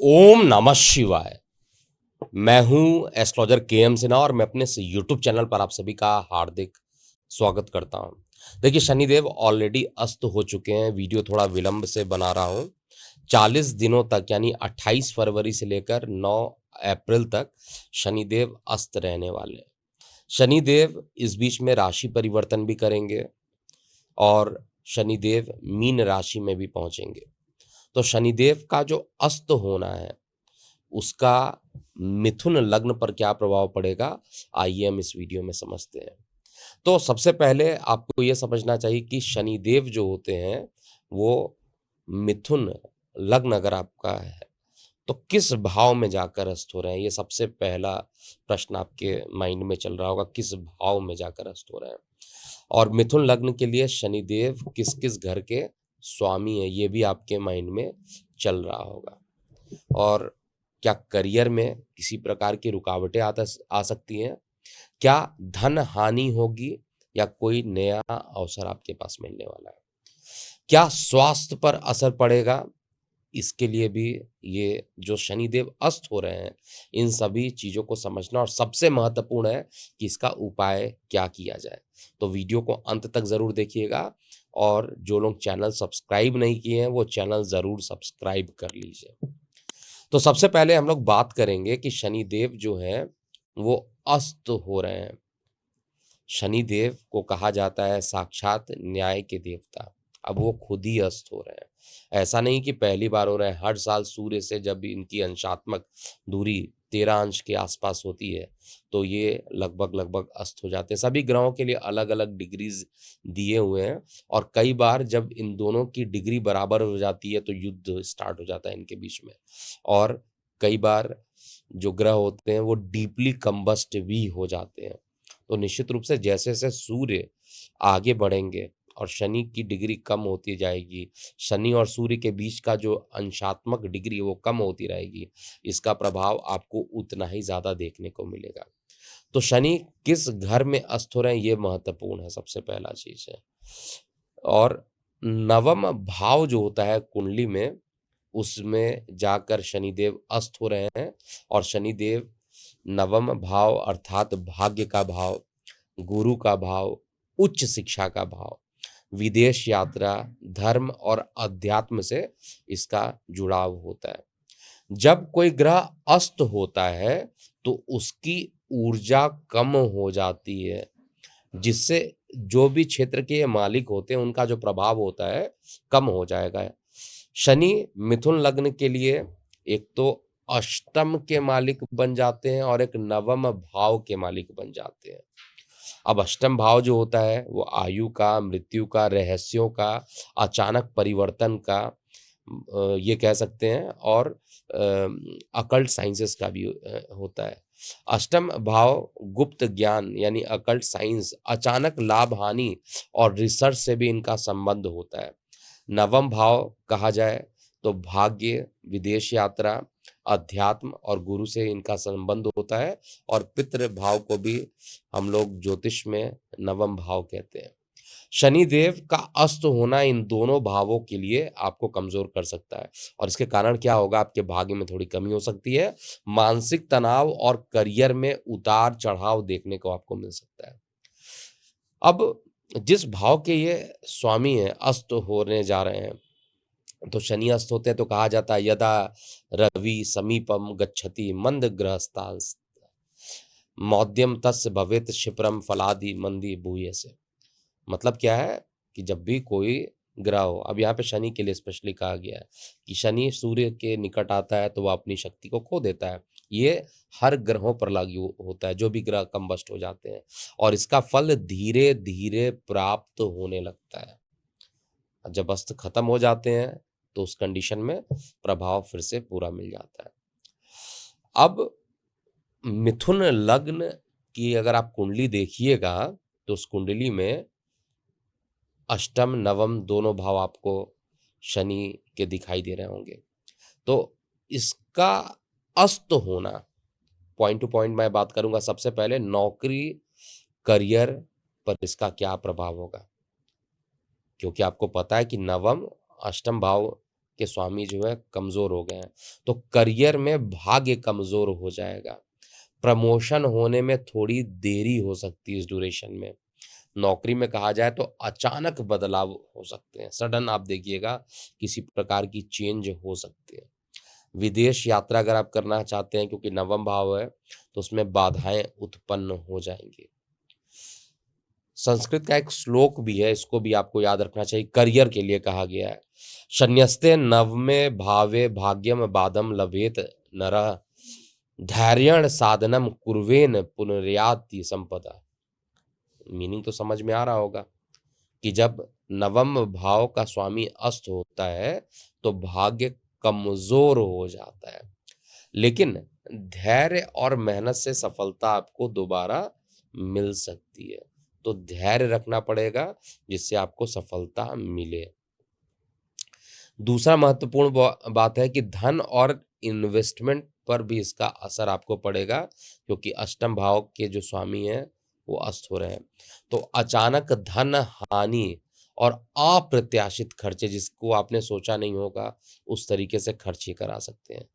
ओम नमः शिवाय। मैं हूं एस्ट्रोलॉजर के.एम. सिन्हा और मैं अपने इस यूट्यूब चैनल पर आप सभी का हार्दिक स्वागत करता हूं। देखिए, शनिदेव ऑलरेडी अस्त हो चुके हैं। वीडियो थोड़ा विलंब से बना रहा हूं। 40 दिनों तक यानी 28 फरवरी से लेकर 9 अप्रैल तक शनिदेव अस्त रहने वाले हैं। शनिदेव इस बीच में राशि परिवर्तन भी करेंगे और शनिदेव मीन राशि में भी पहुंचेंगे। तो शनिदेव का जो अस्त होना है उसका मिथुन लग्न पर क्या प्रभाव पड़ेगा, आइए हम इस वीडियो में समझते हैं। तो सबसे पहले आपको ये समझना चाहिए कि शनिदेव जो होते हैं वो मिथुन लग्न अगर आपका है तो किस भाव में जाकर अस्त हो रहे हैं, ये सबसे पहला प्रश्न आपके माइंड में चल रहा होगा, किस भाव में जाकर अस्त हो रहे हैं। और मिथुन लग्न के लिए शनिदेव किस किस घर के स्वामी है ये भी आपके माइंड में चल रहा होगा। और क्या करियर में किसी प्रकार की रुकावटें आ सकती हैं? क्या धन हानि होगी या कोई नया अवसर आपके पास मिलने वाला है? क्या स्वास्थ्य पर असर पड़ेगा? इसके लिए भी ये जो शनिदेव अस्त हो रहे हैं, इन सभी चीज़ों को समझना और सबसे महत्वपूर्ण है कि इसका उपाय क्या किया जाए। तो वीडियो को अंत तक ज़रूर देखिएगा और जो लोग चैनल सब्सक्राइब नहीं किए हैं, वो चैनल ज़रूर सब्सक्राइब कर लीजिए। तो सबसे पहले हम लोग बात करेंगे कि शनिदेव जो हैं वो अस्त हो रहे हैं। शनिदेव को कहा जाता है साक्षात न्याय के देवता। अब वो खुद ही अस्त हो रहे हैं। ऐसा नहीं कि पहली बार हो रहे हैं, हर साल सूर्य से जब इनकी अंशात्मक दूरी 13 अंश के आसपास होती है, तो ये लगभग अस्त हो जाते हैं। सभी ग्रहों के लिए अलग-अलग डिग्रीज़ दिए हुए हैं और कई बार जब इन दोनों की डिग्री बराबर हो जाती है, तो युद्ध स्टार्ट हो जाता है इनके बीच में। और कई बार जो ग्रह होते हैं, वो डीपली कंबस्ट भी हो जाते हैं। तो निश्चित रूप से जैसे-जैसे सूर्य आगे बढ़ेंगे और शनि की डिग्री कम होती जाएगी, शनि और सूर्य के बीच का जो अंशात्मक डिग्री है वो कम होती रहेगी, इसका प्रभाव आपको उतना ही ज़्यादा देखने को मिलेगा। तो शनि किस घर में अस्त हो रहे हैं ये महत्वपूर्ण है, सबसे पहला चीज़ है। और नवम भाव जो होता है कुंडली में, उसमें जाकर शनिदेव अस्त हो रहे हैं और शनिदेव नवम भाव अर्थात भाग्य का भाव, गुरु का भाव, उच्च शिक्षा का भाव, विदेश यात्रा, धर्म और अध्यात्म से इसका जुड़ाव होता है। जब कोई ग्रह अस्त होता है तो उसकी ऊर्जा कम हो जाती है, जिससे जो भी क्षेत्र के मालिक होते हैं उनका जो प्रभाव होता है कम हो जाएगा। शनि मिथुन लग्न के लिए एक तो अष्टम के मालिक बन जाते हैं और एक नवम भाव के मालिक बन जाते हैं। अब अष्टम भाव जो होता है वो आयु का, मृत्यु का, रहस्यों का, अचानक परिवर्तन का, ये कह सकते हैं और अकल्ट साइंसेस का भी होता है। अष्टम भाव गुप्त ज्ञान यानी अकल्ट साइंस, अचानक लाभ हानि और रिसर्च से भी इनका संबंध होता है। नवम भाव कहा जाए तो भाग्य, विदेश यात्रा, अध्यात्म और गुरु से इनका संबंध होता है और पितृ भाव को भी हम लोग ज्योतिष में नवम भाव कहते हैं। शनिदेव का अस्त होना इन दोनों भावों के लिए आपको कमजोर कर सकता है और इसके कारण क्या होगा, आपके भाग्य में थोड़ी कमी हो सकती है, मानसिक तनाव और करियर में उतार चढ़ाव देखने को आपको मिल सकता है। अब जिस भाव के ये स्वामी हैं अस्त होने जा रहे हैं, तो शनि अस्त होते हैं तो कहा जाता है यदा रवि समीपम गच्छति मंद ग्रहस्थांस मौद्यम तस्य भवेत क्षिप्रम फलादि मंदी भूयसे। मतलब क्या है कि जब भी कोई ग्रह हो, अब यहाँ पे शनि के लिए स्पेशली कहा गया है कि शनि सूर्य के निकट आता है तो वह अपनी शक्ति को खो देता है। ये हर ग्रहों पर लागू होता है, जो भी ग्रह कंबस्ट हो जाते हैं और इसका फल धीरे धीरे प्राप्त होने लगता है। जब अस्त खत्म हो जाते हैं तो उस कंडीशन में प्रभाव फिर से पूरा मिल जाता है। अब मिथुन लग्न की अगर आप कुंडली देखिएगा तो उस कुंडली में अष्टम नवम दोनों भाव आपको शनि के दिखाई दे रहे होंगे। तो इसका अस्त होना, पॉइंट टू पॉइंट मैं बात करूंगा। सबसे पहले नौकरी करियर पर इसका क्या प्रभाव होगा, क्योंकि आपको पता है कि नवम अष्टम भाव के स्वामी जो है कमज़ोर हो गए हैं, तो करियर में भाग्य कमज़ोर हो जाएगा। प्रमोशन होने में थोड़ी देरी हो सकती है इस ड्यूरेशन में। नौकरी में कहा जाए तो अचानक बदलाव हो सकते हैं, सडन आप देखिएगा किसी प्रकार की चेंज हो सकती है। विदेश यात्रा अगर आप करना चाहते हैं क्योंकि नवम भाव है, तो उसमें बाधाएँ उत्पन्न हो जाएँगी। संस्कृत का एक श्लोक भी है, इसको भी आपको याद रखना चाहिए, करियर के लिए कहा गया है। शन्यस्ते नवमे भावे भाग्यम बाधम लभेत नरः धैर्यण साधनम कुर्वेन पुनर्याति संपदा। मीनिंग तो समझ में आ रहा होगा कि जब नवम भाव का स्वामी अस्त होता है तो भाग्य कमजोर हो जाता है, लेकिन धैर्य और मेहनत से सफलता आपको दोबारा मिल सकती है। तो धैर्य रखना पड़ेगा जिससे आपको सफलता मिले। दूसरा महत्वपूर्ण बात है कि धन और इन्वेस्टमेंट पर भी इसका असर आपको पड़ेगा, क्योंकि अष्टम भाव के जो स्वामी हैं वो अस्त हो रहे हैं। तो अचानक धन हानि और अप्रत्याशित खर्चे, जिसको आपने सोचा नहीं होगा, उस तरीके से खर्च ही करा सकते हैं।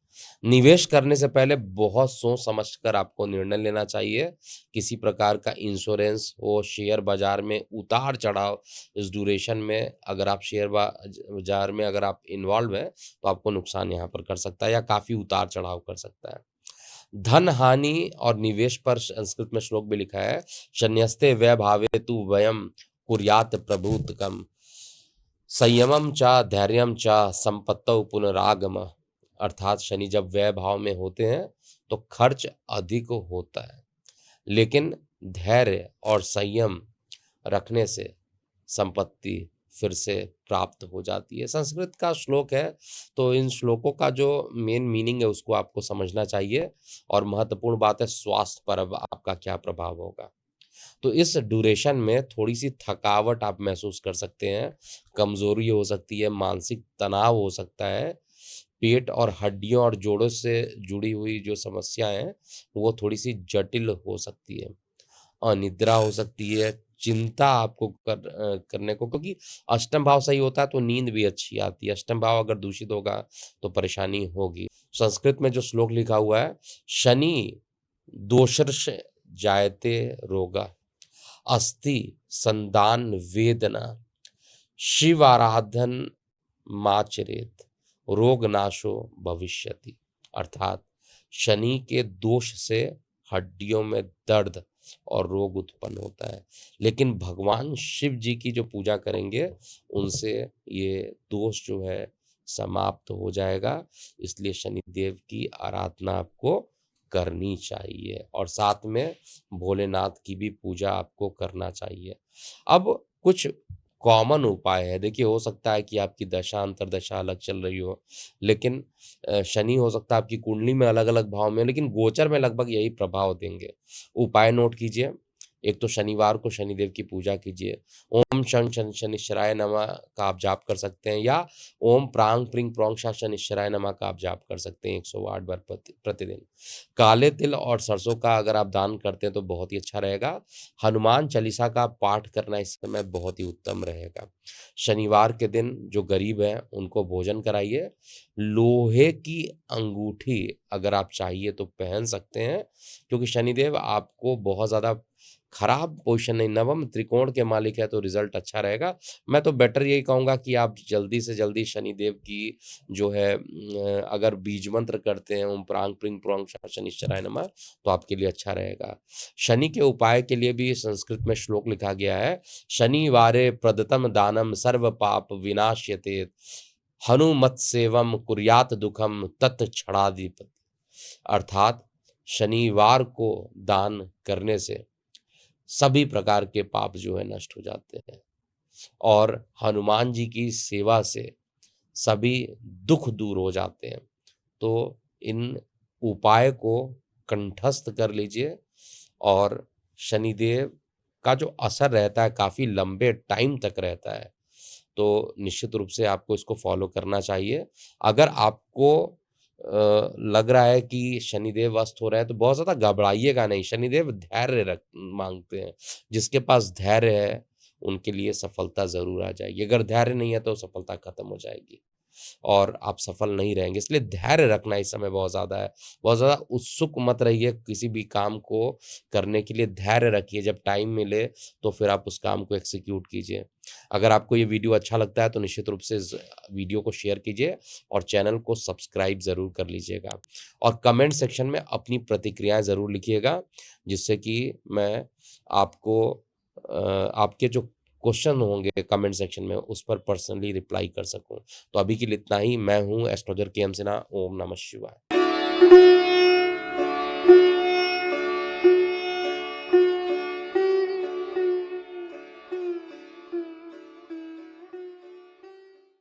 निवेश करने से पहले बहुत सोच समझ कर आपको निर्णय लेना चाहिए। किसी प्रकार का इंश्योरेंस हो, शेयर बाजार में उतार चढ़ाव, इस ड्यूरेशन में अगर आप शेयर बाजार में अगर आप इन्वॉल्व हैं तो आपको नुकसान यहाँ पर कर सकता है या काफ़ी उतार चढ़ाव कर सकता है। धन हानि और निवेश पर संस्कृत में श्लोक भी लिखा है, शन्यस्ते व्यय भावे तु वयम कुर्यात प्रभूतकम संयमम च धैर्यम च संपत्तौ पुनरागम। अर्थात शनि जब व्यय भाव में होते हैं तो खर्च अधिक होता है, लेकिन धैर्य और संयम रखने से संपत्ति फिर से प्राप्त हो जाती है। संस्कृत का श्लोक है, तो इन श्लोकों का जो मेन मीनिंग है उसको आपको समझना चाहिए। और महत्वपूर्ण बात है स्वास्थ्य पर अब आपका क्या प्रभाव होगा। तो इस ड्यूरेशन में थोड़ी-सी थकावट आप महसूस कर सकते हैं, कमज़ोरी हो सकती है, मानसिक तनाव हो सकता है, पेट और हड्डियों और जोड़ों से जुड़ी हुई जो समस्याएँ हैं, वो थोड़ी-सी जटिल हो सकती है। अनिद्रा हो सकती है, चिंता आपको करने को, क्योंकि अष्टम भाव सही होता है तो नींद भी अच्छी आती है, अष्टम भाव अगर दूषित होगा तो परेशानी होगी। संस्कृत में जो श्लोक लिखा हुआ है, शनि दोषर्ष जायते रोगा, अस्थि संदान वेदना, शिव आराधन माचरेत, रोग नाशो भविष्यति। अर्थात शनि के दोष से हड्डियों में दर्द और रोग उत्पन्न होता है, लेकिन भगवान शिव जी की जो पूजा करेंगे उनसे ये दोष जो है समाप्त हो जाएगा। इसलिए शनिदेव की आराधना आपको करनी चाहिए और साथ में भोलेनाथ की भी पूजा आपको करना चाहिए। अब कुछ कॉमन उपाय है, देखिए हो सकता है कि आपकी दशा अंतर्दशा अलग चल रही हो, लेकिन शनि हो सकता है आपकी कुंडली में अलग-अलग भाव में, लेकिन गोचर में लगभग यही प्रभाव देंगे। उपाय नोट कीजिए, एक तो शनिवार को शनिदेव की पूजा कीजिए। ओम शं शन शनिश्चराय नमः का आप जाप कर सकते हैं, या ओम प्रांग प्रिंग प्रोंग शा शनिश्चराय नमः का आप जाप कर सकते हैं 108 बार प्रतिदिन। काले तिल और सरसों का अगर आप दान करते हैं तो बहुत ही अच्छा रहेगा। हनुमान चालीसा का पाठ करना इस समय बहुत ही उत्तम रहेगा। शनिवार के दिन जो गरीब हैं उनको भोजन कराइए। लोहे की अंगूठी अगर आप चाहिए तो पहन सकते हैं, क्योंकि शनिदेव आपको बहुत ज़्यादा खराब पोज़ीशन नहीं, नवम त्रिकोण के मालिक है तो रिज़ल्ट अच्छा रहेगा। मैं तो बेटर यही कहूँगा कि आप जल्दी से जल्दी शनिदेव की जो है अगर बीज मंत्र करते हैं ओम प्रांग प्रिंग प्रोंग शा शनिश्चराय नमः, तो आपके लिए अच्छा रहेगा। शनि के उपाय के लिए भी संस्कृत में श्लोक लिखा गया है, शनिवारे प्रदत्तम दानम सर्व पाप विनाश्यते हनुमत्सेवम कुर्यात दुखम तत्क्षणाधिपति। अर्थात शनिवार को दान करने से सभी प्रकार के पाप जो है नष्ट हो जाते हैं, और हनुमान जी की सेवा से सभी दुख दूर हो जाते हैं। तो इन उपाय को कंठस्थ कर लीजिए, और शनिदेव का जो असर रहता है काफ़ी लंबे टाइम तक रहता है, तो निश्चित रूप से आपको इसको फॉलो करना चाहिए। अगर आपको लग रहा है कि शनिदेव अस्त हो रहे हैं तो बहुत ज़्यादा घबराइएगा नहीं, शनिदेव धैर्य रख माँगते हैं। जिसके पास धैर्य है उनके लिए सफलता ज़रूर आ जाएगी, अगर धैर्य नहीं है तो सफलता खत्म हो जाएगी। और आप सफल नहीं रहेंगे। इसलिए धैर्य रखना इस समय बहुत ज़्यादा है। बहुत ज़्यादा उत्सुक मत रहिए किसी भी काम को करने के लिए, धैर्य रखिए, जब टाइम मिले तो फिर आप उस काम को एग्ज़ीक्यूट कीजिए। अगर आपको ये वीडियो अच्छा लगता है तो निश्चित रूप से इस वीडियो को शेयर कीजिए और चैनल को सब्सक्राइब ज़रूर कर लीजिएगा। और कमेंट सेक्शन में अपनी प्रतिक्रियाएँ ज़रूर लिखिएगा, जिससे कि मैं आपको आपके जो क्वेश्चन होंगे कमेंट सेक्शन में उस पर पर्सनली रिप्लाई कर सकूँ। तो अभी के लिए इतना ही। मैं हूँ एस्ट्रोलजर के एम सिन्हा। ओम नमः शिवाय।